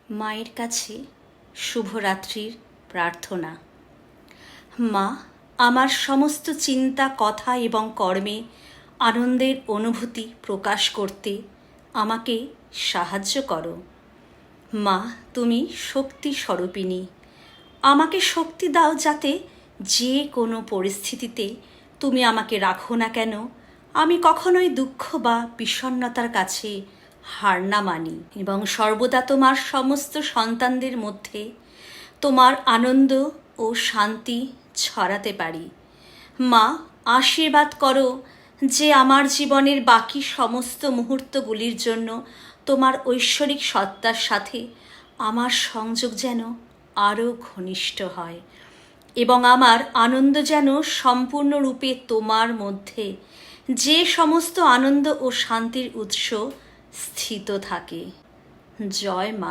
মায়ের কাছে শুভরাত্রির প্রার্থনা। মা, আমার সমস্ত চিন্তা, কথা এবং কর্মে আনন্দের অনুভূতি প্রকাশ করতে আমাকে সাহায্য করো। মা, তুমি শক্তি স্বরূপিণী। আমাকে শক্তি দাও যাতে যে কোনো পরিস্থিতিতে তুমি আমাকে রাখো না কেন, আমি কখনোই দুঃখ বা বিষণ্ণতার কাছে হার না মানি এবং সর্বদা তোমার সমস্ত সন্তানদের মধ্যে তোমার আনন্দ ও শান্তি ছড়াতে পারি। মা, আশীর্বাদ করো যে আমার জীবনের বাকি সমস্ত মুহূর্তগুলির জন্য তোমার ঐশ্বরিক সত্তার সাথে আমার সংযোগ যেন আরও ঘনিষ্ঠ হয় এবং আমার আনন্দ যেন সম্পূর্ণরূপে তোমার মধ্যে যে সমস্ত আনন্দ ও শান্তির উৎস স্থিত থাকে। জয় মা।